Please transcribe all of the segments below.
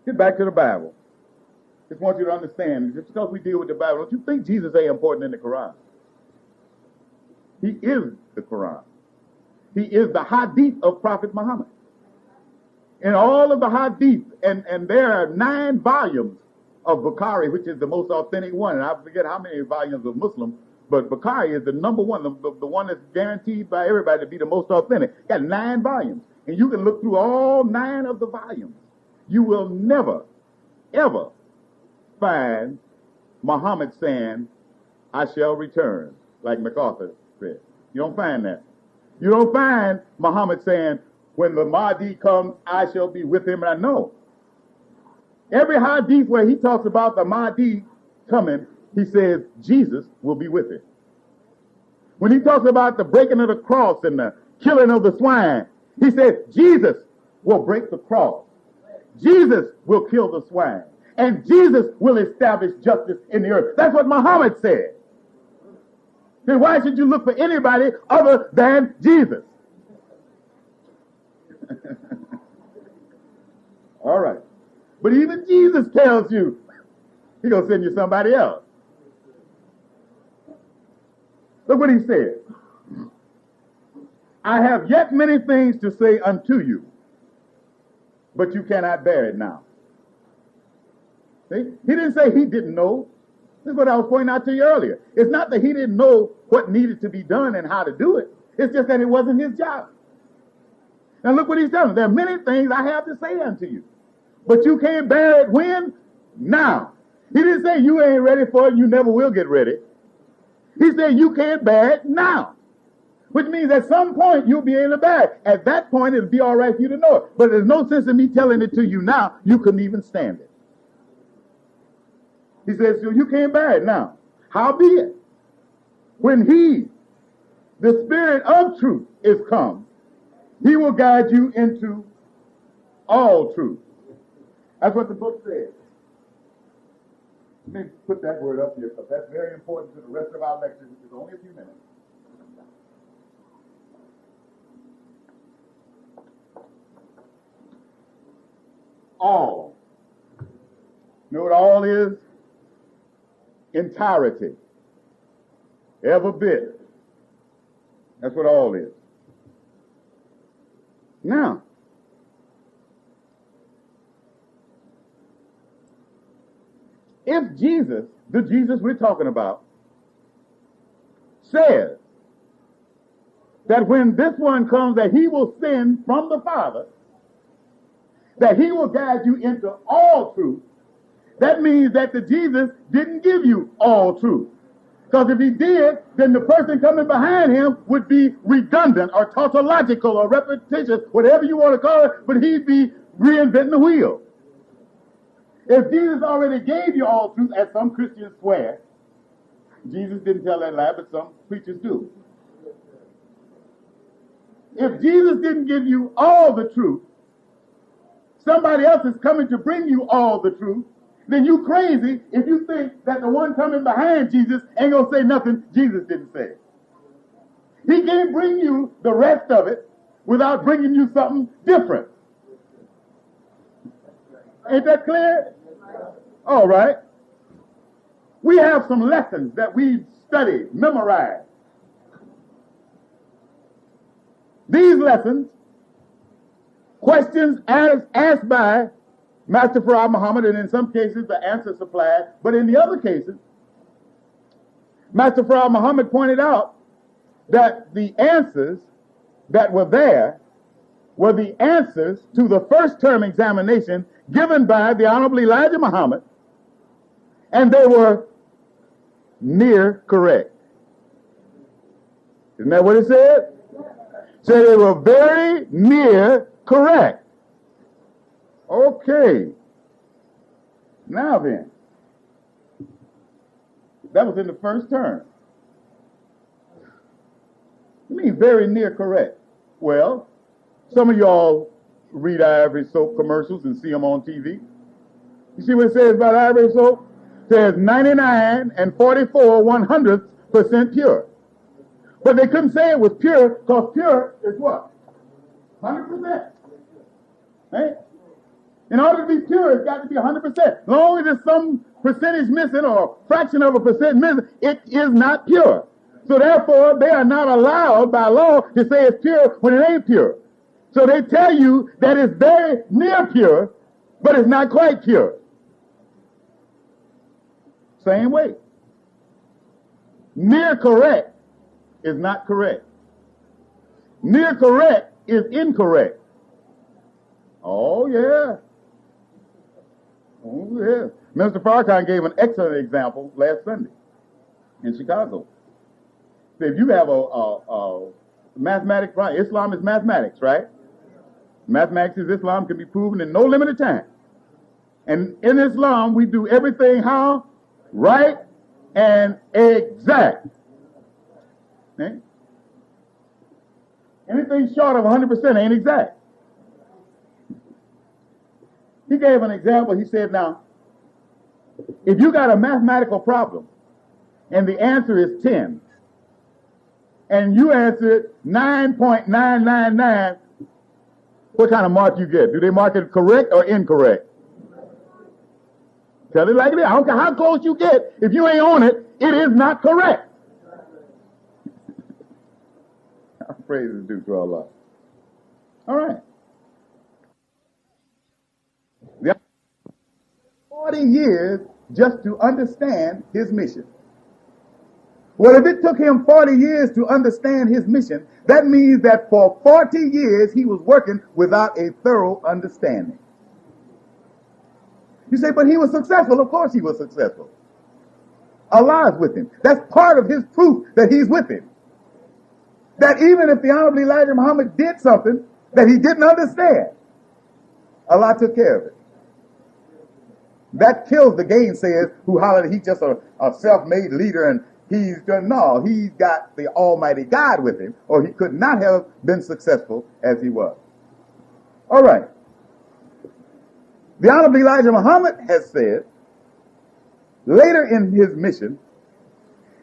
Get back to the Bible. Just want you to understand, just because we deal with the Bible, don't you think Jesus ain't important in the Quran? He is the Quran. He is the hadith of Prophet Muhammad. In all of the hadith, and there are 9 volumes of Bukhari, which is the most authentic one, and I forget how many volumes of Muslim, but Bukhari is the number one, the one that's guaranteed by everybody to be the most authentic. Got 9 volumes, and you can look through all 9 of the volumes. You will never, ever find Muhammad saying, "I shall return," like MacArthur said. You don't find that. You don't find Muhammad saying, "When the Mahdi comes, I shall be with him." And I know every hadith where he talks about the Mahdi coming, he says Jesus will be with him. When he talks about the breaking of the cross and the killing of the swine, he says Jesus will break the cross. Jesus will kill the swine. And Jesus will establish justice in the earth. That's what Muhammad said. Then why should you look for anybody other than Jesus? All right. But even Jesus tells you he's going to send you somebody else. Look what he said. "I have yet many things to say unto you, but you cannot bear it now." See? He didn't say he didn't know. This is what I was pointing out to you earlier. It's not that he didn't know what needed to be done and how to do it. It's just that it wasn't his job. Now look what he's telling. There are many things I have to say unto you, but you can't bear it when? Now. He didn't say you ain't ready for it and you never will get ready. He said you can't bear it now, which means at some point you'll be able to bear it. At that point it'll be all right for you to know it. But there's no sense in me telling it to you now. You couldn't even stand it. He says, so you can't bear it now. Howbeit, when he, the Spirit of truth, is come, he will guide you into all truth. That's what the book says. Let me put that word up here because that's very important to the rest of our lecture, which is only a few minutes. All. You know what all is? Entirety. Every bit. That's what all is. Now, if Jesus, the Jesus we're talking about, says that when this one comes that he will send from the Father, that he will guide you into all truth, that means that the Jesus didn't give you all truth. Because if he did, then the person coming behind him would be redundant or tautological or repetitious, whatever you want to call it, but he'd be reinventing the wheel. If Jesus already gave you all truth, as some Christians swear, Jesus didn't tell that lie, but some preachers do. If Jesus didn't give you all the truth, somebody else is coming to bring you all the truth, then you crazy if you think that the one coming behind Jesus ain't going to say nothing Jesus didn't say. He can't bring you the rest of it without bringing you something different. Ain't that clear? All right. We have some lessons that we've studied, memorized. These lessons, questions asked by Master Farah Muhammad, and in some cases the answer supplied, but in the other cases, Master Farah Muhammad pointed out that the answers that were there were the answers to the first term examination given by the Honorable Elijah Muhammad, and they were near correct. Isn't that what it said? So they were very near correct. Okay. Now then, that was in the first term. You mean very near correct? Well, some of y'all read Ivory Soap commercials and see them on TV. You see what it says about Ivory Soap? It says 99 and 44 100% pure. But they couldn't say it was pure because pure is what? 100%. Right? In order to be pure, it's got to be 100%. As long as there's some percentage missing or fraction of a percent missing, it is not pure. So therefore, they are not allowed by law to say it's pure when it ain't pure. So they tell you that it's very near pure, but it's not quite pure. Same way. Near correct is not correct. Near correct is incorrect. Oh, yeah. Oh, yeah. Minister Farrakhan gave an excellent example last Sunday in Chicago. So if you have a mathematics, right? Islam is mathematics, right? Mathematics is Islam, can be proven in no limited time. And in Islam, we do everything how? Right and exact. Okay? Anything short of 100% ain't exact. He gave an example. He said, now, if you got a mathematical problem and the answer is 10, and you answered 9.999, what kind of mark you get? Do they mark it correct or incorrect? Tell it like it is. I don't care how close you get. If you ain't on it, it is not correct. Praise is due to Allah. All right. 40 years just to understand his mission. Well, if it took him 40 years to understand his mission, that means that for 40 years he was working without a thorough understanding. You say, but he was successful. Of course he was successful. Allah is with him. That's part of his proof that he's with him. That even if the Honorable Elijah Muhammad did something that he didn't understand, Allah took care of it. That kills the gainsayers who holler that he's just a self-made leader and he's got the Almighty God with him, or he could not have been successful as he was. All right. The Honorable Elijah Muhammad has said later in his mission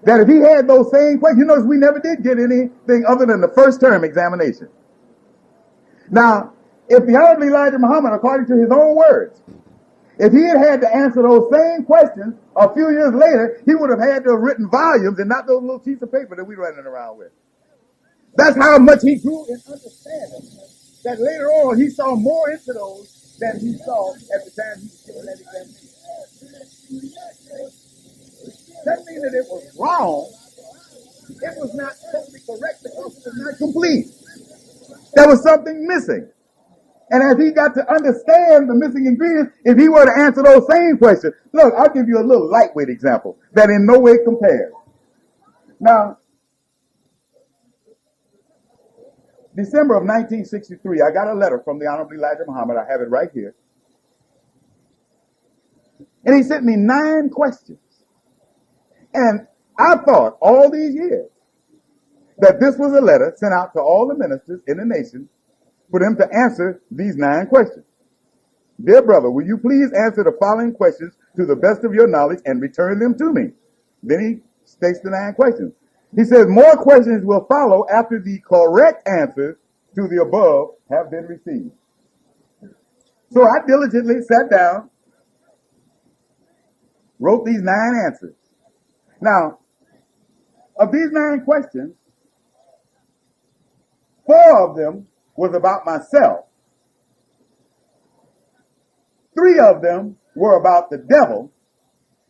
that if he had those same questions, you notice we never did get anything other than the first term examination. Now, if the Honorable Elijah Muhammad, according to his own words, if he had to answer those same questions a few years later, he would have had to have written volumes and not those little sheets of paper that we're running around with. That's how much he grew in understanding. That later on, he saw more into those than he saw at the time he was giving that examination. That means that it was wrong. It was not totally correct because it was not complete. There was something missing. And as he got to understand the missing ingredients, if he were to answer those same questions, look, I'll give you a little lightweight example that in no way compares. Now, December of 1963, I got a letter from the Honorable Elijah Muhammad. I have it right here. And he sent me 9 questions. And I thought all these years that this was a letter sent out to all the ministers in the nation for them to answer these 9 questions. Dear brother, will you please answer the following questions to the best of your knowledge and return them to me? Then he states the 9 questions. He says more questions will follow after the correct answers to the above have been received. So I diligently sat down, wrote these 9 answers. Now, of these 9 questions, 4 of them was about myself. 3 of them were about the devil,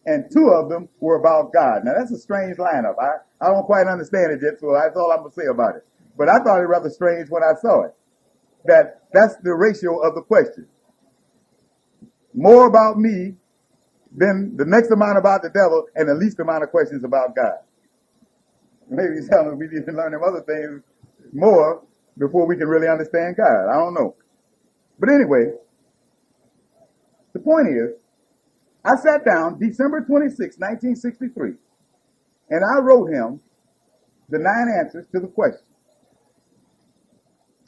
and 2 of them were about God. Now, that's a strange lineup. I don't quite understand it yet, so that's all I'm going to say about it. But I thought it rather strange when I saw it. That's the ratio of the question. More about me than the next amount about the devil, and the least amount of questions about God. Maybe he's telling us we need to learn them other things more before we can really understand God. I don't know. But anyway, the point is, I sat down December 26, 1963, and I wrote him the 9 answers to the question.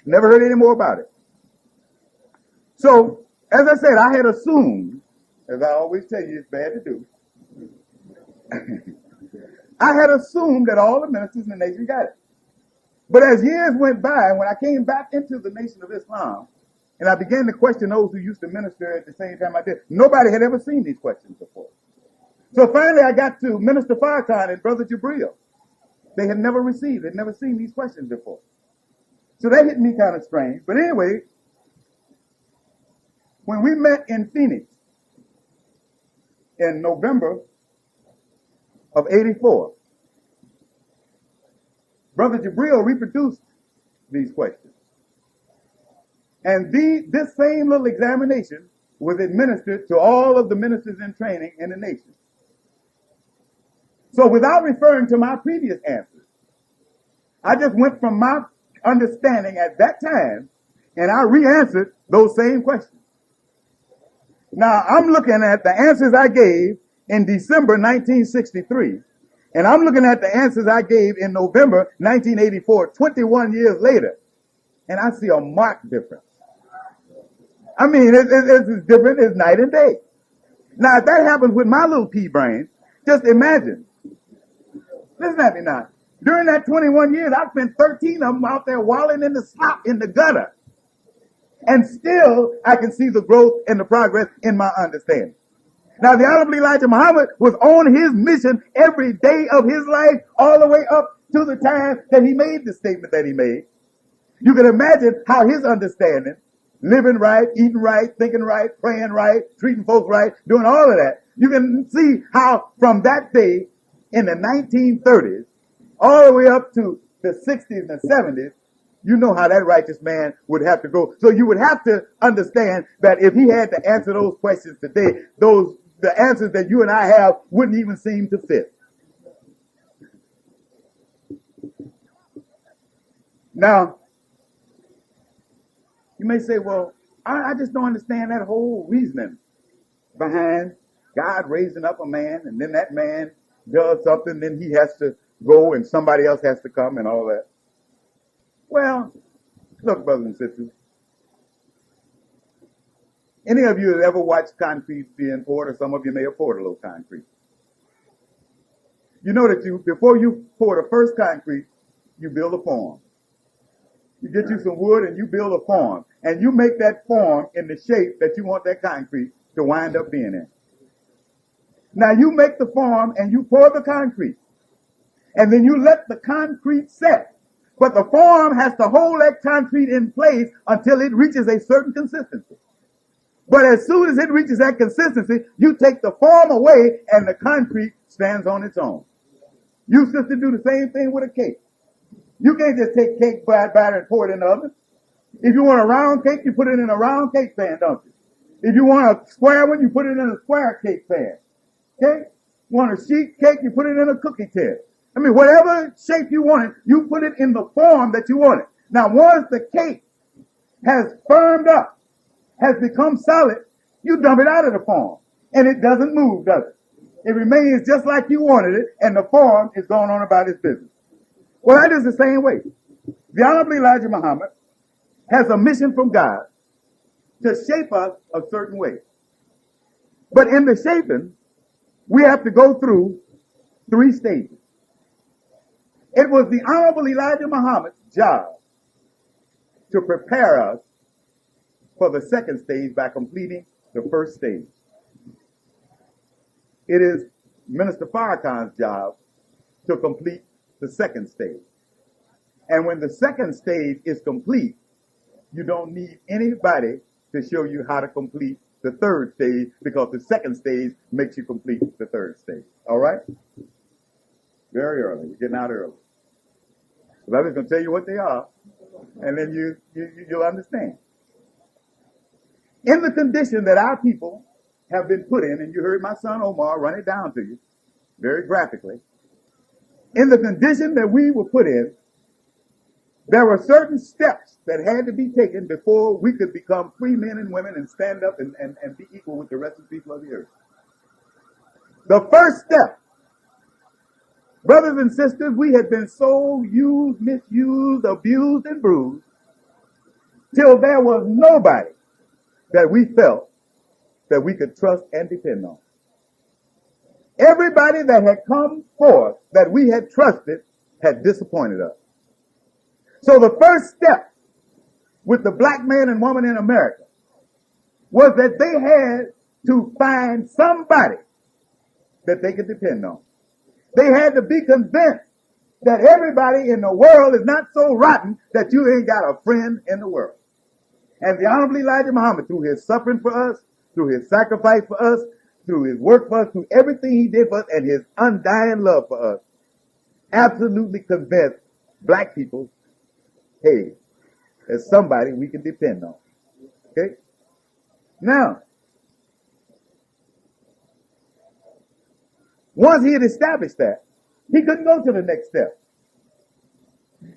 Never heard any more about it. So, as I said, I had assumed, as I always tell you, it's bad to do. I had assumed that all the ministers in the nation got it. But as years went by, when I came back into the Nation of Islam, And I began to question those who used to minister at the same time I did. Nobody had ever seen these questions before. So finally I got to Minister Farrakhan and Brother Jabril. They had never seen these questions before. So that hit me kind of strange. But anyway, when we met in Phoenix in November of 84, Brother Jabril reproduced these questions. And this same little examination was administered to all of the ministers in training in the nation. So without referring to my previous answers, I just went from my understanding at that time and I re-answered those same questions. Now I'm looking at the answers I gave in December 1963, and I'm looking at the answers I gave in November 1984, 21 years later, and I see a marked difference. I mean, it's different as night and day. Now, if that happens with my little pea brain, just imagine. Listen at me now. During that 21 years, I spent 13 of them out there wallowing in the slop in the gutter. And still, I can see the growth and the progress in my understanding. Now, the Honorable Elijah Muhammad was on his mission every day of his life, all the way up to the time that he made the statement that he made. You can imagine how his understanding, living right, eating right, thinking right, praying right, treating folks right, doing all of that. You can see how from that day in the 1930s, all the way up to the 60s and the 70s, you know how that righteous man would have to go. So you would have to understand that if he had to answer those questions today, the answers that you and I have wouldn't even seem to fit. Now, you may say, well, I just don't understand that whole reasoning behind God raising up a man, and then that man does something, then he has to go and somebody else has to come and all that. Well, look, brothers and sisters, any of you that ever watched concrete being poured, or some of you may have poured a little concrete, you know that before you pour the first concrete, you build a form. You get you some wood and you build a form. And you make that form in the shape that you want that concrete to wind up being in. Now you make the form and you pour the concrete. And then you let the concrete set. But the form has to hold that concrete in place until it reaches a certain consistency. But as soon as it reaches that consistency, you take the form away and the concrete stands on its own. You sister do the same thing with a cake. You can't just take cake batter and pour it in the oven. If you want a round cake, you put it in a round cake pan, don't you? If you want a square one, you put it in a square cake pan. Okay? You want a sheet cake, you put it in a cookie tin. I mean, whatever shape you want it, you put it in the form that you want it. Now, once the cake has firmed up, has become solid, you dump it out of the form. And it doesn't move, does it? It remains just like you wanted it, and the form is going on about its business. Well, that is the same way. The Honorable Elijah Muhammad has a mission from God to shape us a certain way. But in the shaping, we have to go through 3 stages. It was the Honorable Elijah Muhammad's job to prepare us for the second stage by completing the first stage. It is Minister Farrakhan's job to complete the second stage. And when the second stage is complete, you don't need anybody to show you how to complete the third stage, because the second stage makes you complete the third stage. All right? Very early. You're getting out early. But I'm just going to tell you what they are, and then you'll understand. In the condition that our people have been put in, and you heard my son Omar run it down to you very graphically, in the condition that we were put in, there were certain steps that had to be taken before we could become free men and women and stand up and be equal with the rest of the people of the earth. The first step, brothers and sisters, we had been so used, misused, abused, and bruised till there was nobody that we felt that we could trust and depend on. Everybody that had come forth that we had trusted had disappointed us. So the first step with the black man and woman in America was that they had to find somebody that they could depend on. They had to be convinced that everybody in the world is not so rotten that you ain't got a friend in the world. And the Honorable Elijah Muhammad, through his suffering for us, through his sacrifice for us, through his work for us, through everything he did for us, and his undying love for us, absolutely convinced black people, hey, there's somebody we can depend on. Okay? Now, once he had established that, he couldn't go to the next step.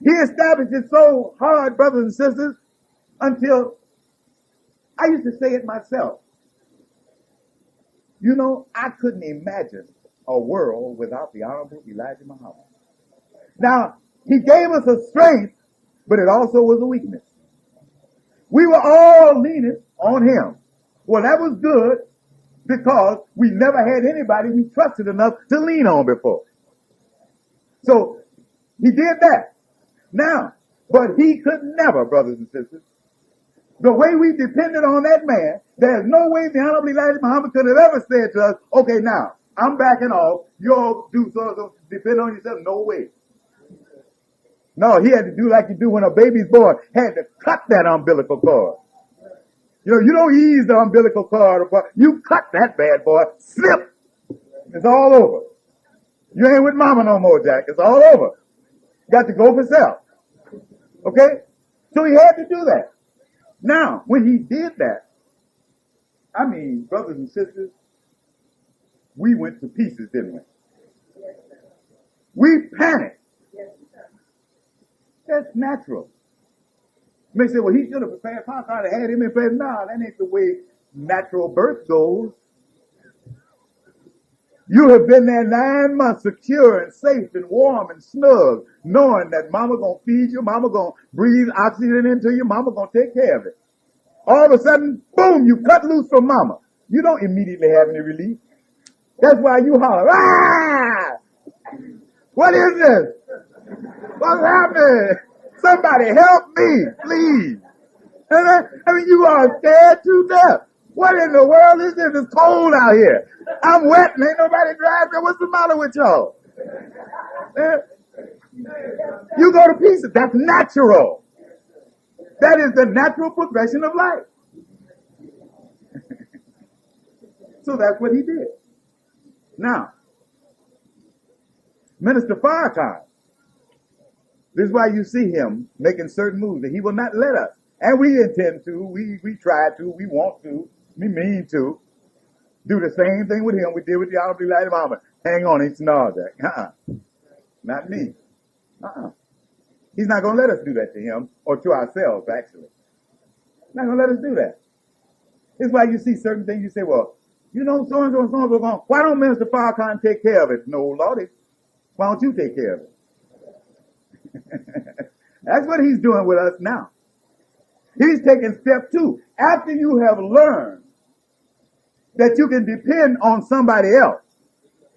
He established it so hard, brothers and sisters, until I used to say it myself. You know, I couldn't imagine a world without the Honorable Elijah Muhammad. Now, he gave us a strength, but it also was a weakness. We were all leaning on him. Well, that was good because we never had anybody we trusted enough to lean on before. So he did that. Now, but he could never, brothers and sisters. The way we depended on that man, there's no way the Honorable Elijah Muhammad could have ever said to us, okay, now, I'm backing off. You'll do so, depend on yourself. No way. No, he had to do like you do when a baby's born. Had to cut that umbilical cord. You know, you don't ease the umbilical cord. You cut that bad boy. Snip. It's all over. You ain't with mama no more, Jack. It's all over. You got to go for self. Okay? So he had to do that. Now, when he did that, I mean, brothers and sisters, we went to pieces, didn't we? We panicked. That's natural. You may say, well, he should have prepared. Pop out had him in prayer. No, that ain't the way natural birth goes. You have been there 9 months secure and safe and warm and snug, knowing that mama gonna feed you, mama gonna breathe oxygen into you, mama gonna take care of it. All of a sudden, boom, you cut loose from mama. You don't immediately have any relief. That's why you holler, ah! What is this? What's happening? Somebody help me, please. I mean, you are scared to death. What in the world is this? It's cold out here. I'm wet and ain't nobody driving. What's the matter with y'all? You go to pieces. That's natural. That is the natural progression of life. So that's what he did. Now, Minister Farrakhan, this is why you see him making certain moves that he will not let us. And we intend to, we try to, we want to, we mean to do the same thing with him we did with the Honorable Elijah Muhammad. Hang on, it's Jack. Not me. He's not going to let us do that to him or to ourselves, actually. Not going to let us do that. It's why you see certain things, you say, well, you know, so-and-so and so-and-so, why don't Minister Farrakhan take care of it? No, Lordy, why don't you take care of it? That's what he's doing with us now. He's taking step 2. After you have learned that you can depend on somebody else,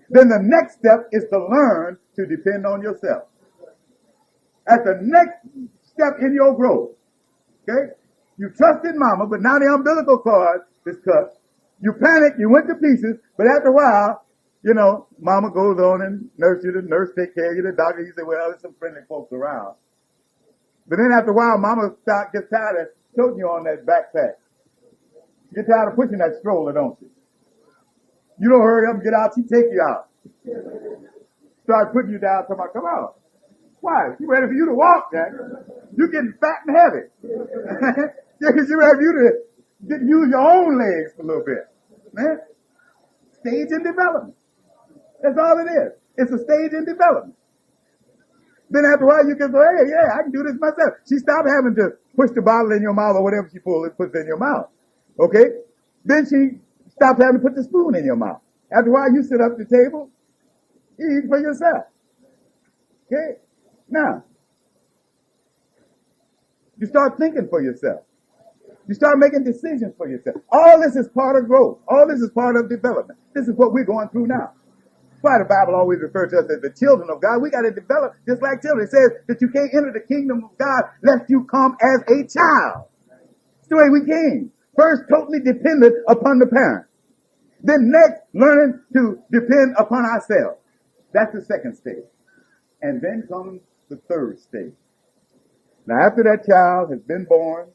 then the next step is to learn to depend on yourself. At the next step in your growth, okay? You trusted mama, but now the umbilical cord is cut. You panic, you went to pieces, but after a while, you know, mama goes on and nurse you, the nurse take care of you, the doctor, you say, well, there's some friendly folks around. But then after a while, mama gets tired of toting you on that backpack. You get tired of pushing that stroller, don't you? You don't hurry up and get out, she take you out. Start putting you down, come on. Why? She's ready for you to walk, Jack. You're getting fat and heavy. Yeah, because you're ready for you to use your own legs for a little bit. Man, stage in development. That's all it is. It's a stage in development. Then after a while you can say, hey, yeah, I can do this myself. She stopped having to push the bottle in your mouth or whatever she puts in your mouth. Okay? Then she stopped having to put the spoon in your mouth. After a while you sit up at the table, you eat for yourself. Okay? Now, you start thinking for yourself. You start making decisions for yourself. All this is part of growth. All this is part of development. This is what we're going through now. Why the Bible always refers to us as the children of God. We got to develop just like children. It says that you can't enter the kingdom of God lest you come as a child. It's the way we came. First, totally dependent upon the parents. Then next, learning to depend upon ourselves. That's the second stage. And then comes the third stage. Now, after that child has been born,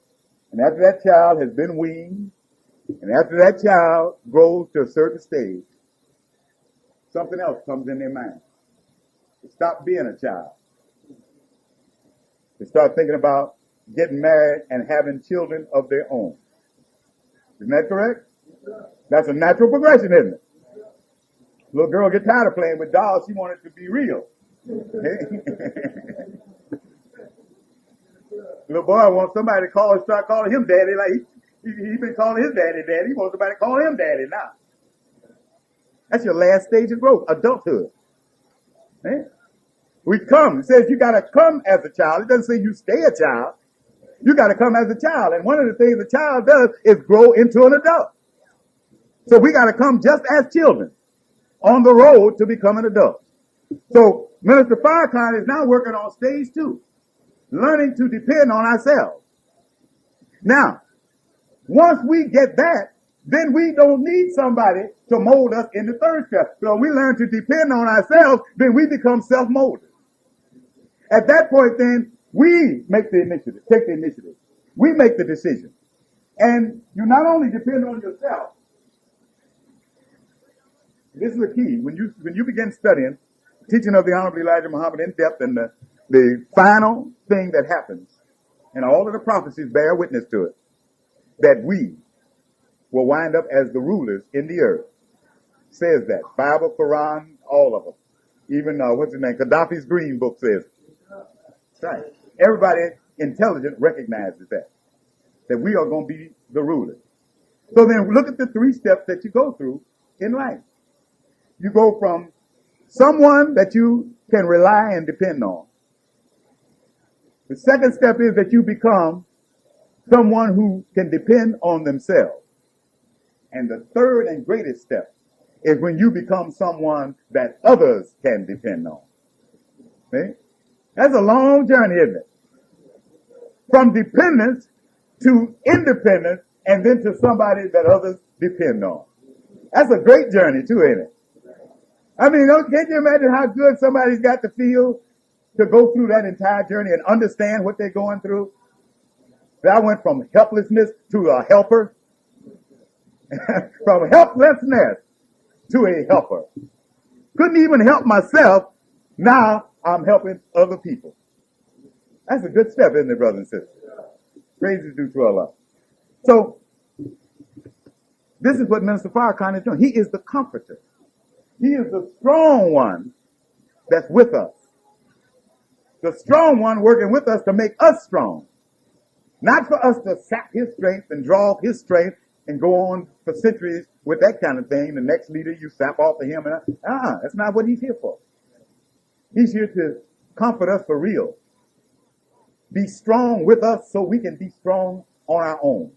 and after that child has been weaned, and after that child grows to a certain stage, something else comes in their mind. They stop being a child. They start thinking about getting married and having children of their own. Isn't that correct? That's a natural progression, isn't it? Little girl get tired of playing with dolls. She wanted it to be real. Little boy wants somebody to call and start calling him daddy. Like he's been calling his daddy daddy. He wants somebody to call him daddy now. That's your last stage of growth, adulthood. We come. It says you got to come as a child. It doesn't say you stay a child. You got to come as a child. And one of the things a child does is grow into an adult. So we got to come just as children on the road to become an adult. So Minister Farrakhan is now working on stage 2, learning to depend on ourselves. Now, once we get that, then we don't need somebody to mold us in the third step. So when we learn to depend on ourselves, then we become self-molded. At that point, then, we make the initiative, take the initiative. We make the decision. And you not only depend on yourself. This is the key. When you begin studying teaching of the Honorable Elijah Muhammad in depth, and the final thing that happens, and all of the prophecies bear witness to it, that we will wind up as the rulers in the earth. Says that. Bible, Quran, all of them. Even, what's his name? Gaddafi's Green Book says. That's right. Everybody intelligent recognizes that we are going to be the rulers. So then look at the 3 steps that you go through in life. You go from someone that you can rely and depend on. The second step is that you become someone who can depend on themselves. And the third and greatest step is when you become someone that others can depend on. See? That's a long journey, isn't it? From dependence to independence, and then to somebody that others depend on. That's a great journey too, ain't it? I mean, can't you imagine how good somebody's got to feel to go through that entire journey and understand what they're going through? I went from helplessness to a helper. From helplessness to a helper. Couldn't even help myself. Now I'm helping other people. That's a good step, isn't it, brothers and sisters? Praise is due to Allah. So, this is what Minister Farrakhan is doing. He is the comforter. He is the strong one that's with us. The strong one working with us to make us strong. Not for us to sap his strength and draw his strength and go on for centuries with that kind of thing. The next leader you sap off of him. That's not what he's here for. He's here to comfort us for real. Be strong with us so we can be strong on our own.